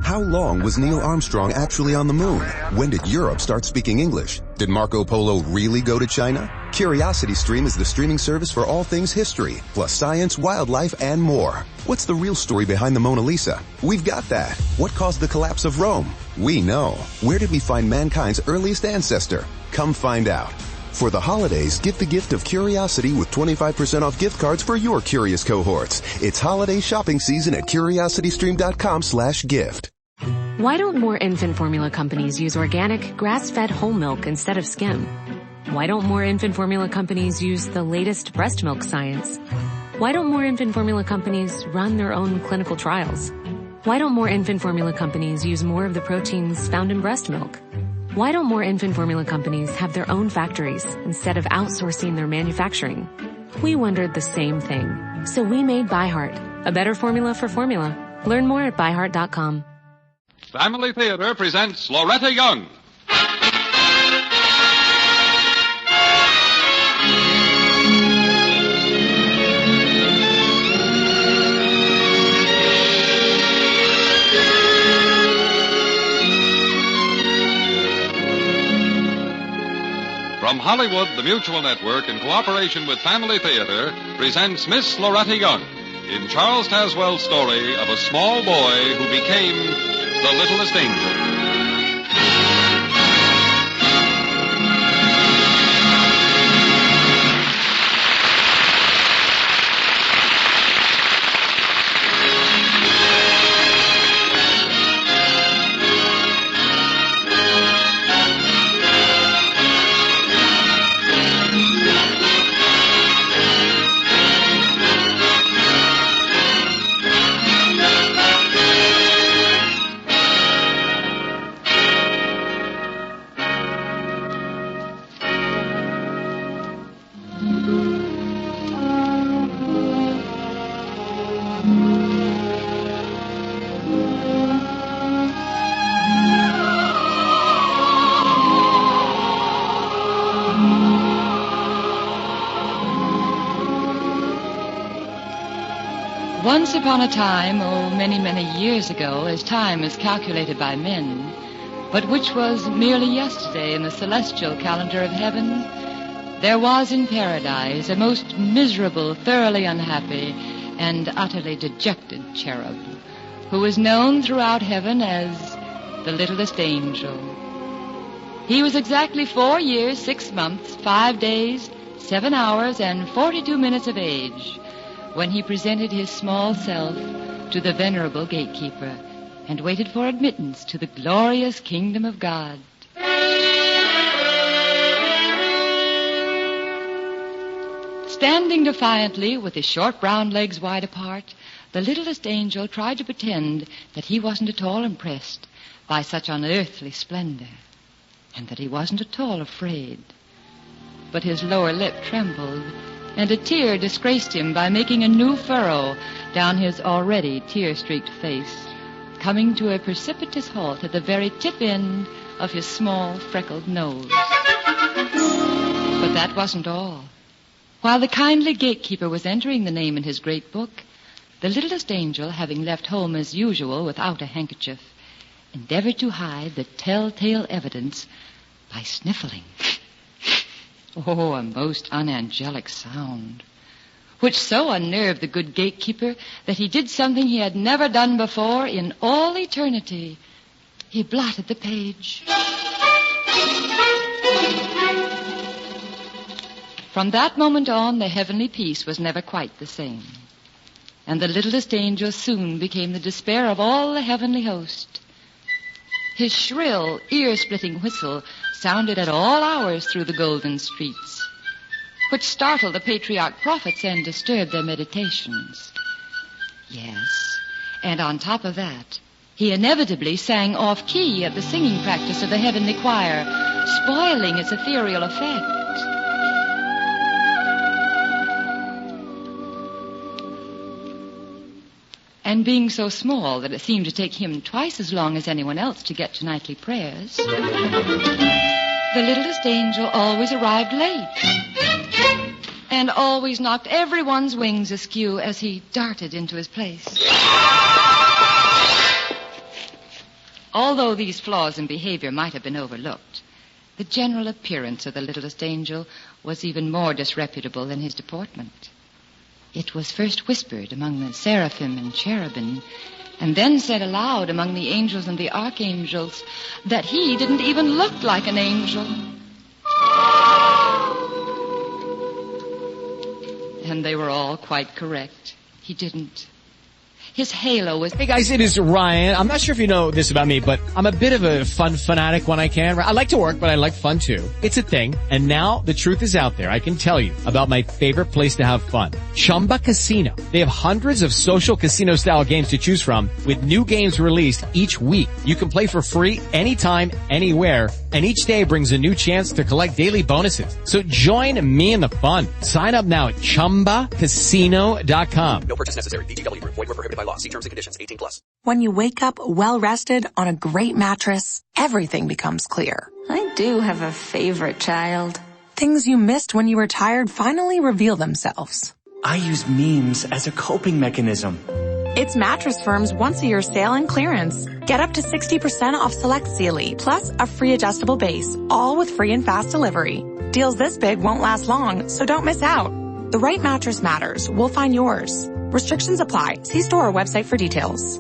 How long was Neil Armstrong actually on the moon? When did Europe start speaking English? Did Marco Polo really go to China? CuriosityStream is the streaming service for all things history, plus science, wildlife, and more. What's the real story behind the Mona Lisa? We've got that. What caused the collapse of Rome? We know. Where did we find mankind's earliest ancestor? Come find out. For the holidays, give the gift of curiosity with 25% off gift cards for your curious cohorts. It's holiday shopping season at curiositystream.com/gift. Why don't more infant formula companies use organic, grass-fed whole milk instead of skim? Why don't more infant formula companies use the latest breast milk science? Why don't more infant formula companies run their own clinical trials? Why don't more infant formula companies use more of the proteins found in breast milk? Why don't more infant formula companies have their own factories instead of outsourcing their manufacturing? We wondered the same thing. So we made ByHeart, a better formula for formula. Learn more at byheart.com. Family Theater presents Loretta Young. From Hollywood, the Mutual Network, in cooperation with Family Theater, presents Miss Loretta Young in Charles Tazwell's story of a small boy who became the littlest angel. Once upon a time, many, many years ago, as time is calculated by men, but which was merely yesterday in the celestial calendar of heaven, there was in paradise a most miserable, thoroughly unhappy, and utterly dejected cherub, who was known throughout heaven as the littlest angel. He was exactly 4 years, 6 months, 5 days, 7 hours, and 42 minutes of age, when he presented his small self to the venerable gatekeeper and waited for admittance to the glorious kingdom of God. Standing defiantly with his short brown legs wide apart, the littlest angel tried to pretend that he wasn't at all impressed by such unearthly splendor, and that he wasn't at all afraid. But his lower lip trembled, and a tear disgraced him by making a new furrow down his already tear-streaked face, coming to a precipitous halt at the very tip end of his small, freckled nose. But that wasn't all. While the kindly gatekeeper was entering the name in his great book, the littlest angel, having left home as usual without a handkerchief, endeavored to hide the telltale evidence by sniffling. Oh, a most unangelic sound, which so unnerved the good gatekeeper that he did something he had never done before in all eternity. He blotted the page. From that moment on, the heavenly peace was never quite the same, and the littlest angel soon became the despair of all the heavenly host. His shrill, ear-splitting whistle sounded at all hours through the golden streets, which startled the patriarch prophets and disturbed their meditations. Yes, and on top of that, he inevitably sang off-key at the singing practice of the heavenly choir, spoiling its ethereal effect. And being so small that it seemed to take him twice as long as anyone else to get to nightly prayers, the littlest angel always arrived late and always knocked everyone's wings askew as he darted into his place. Although these flaws in behavior might have been overlooked, the general appearance of the littlest angel was even more disreputable than his deportment. It was first whispered among the seraphim and cherubim, and then said aloud among the angels and the archangels that he didn't even look like an angel. And they were all quite correct. He didn't. His halo was... Hey guys, it is Ryan. I'm not sure if you know this about me, but I'm a bit of a fun fanatic when I can. I like to work, but I like fun too. It's a thing. And now the truth is out there. I can tell you about my favorite place to have fun. Chumba Casino. They have hundreds of social casino style games to choose from with new games released each week. You can play for free anytime, anywhere. And each day brings a new chance to collect daily bonuses. So join me in the fun. Sign up now at ChumbaCasino.com. No purchase necessary. VGW Group. Void where prohibited by law. See terms and conditions. 18+. When you wake up well-rested on a great mattress, everything becomes clear. I do have a favorite child. Things you missed when you were tired finally reveal themselves. I use memes as a coping mechanism. It's Mattress Firm's once-a-year sale and clearance. Get up to 60% off select Sealy, plus a free adjustable base, all with free and fast delivery. Deals this big won't last long, so don't miss out. The right mattress matters. We'll find yours. Restrictions apply. See store or website for details.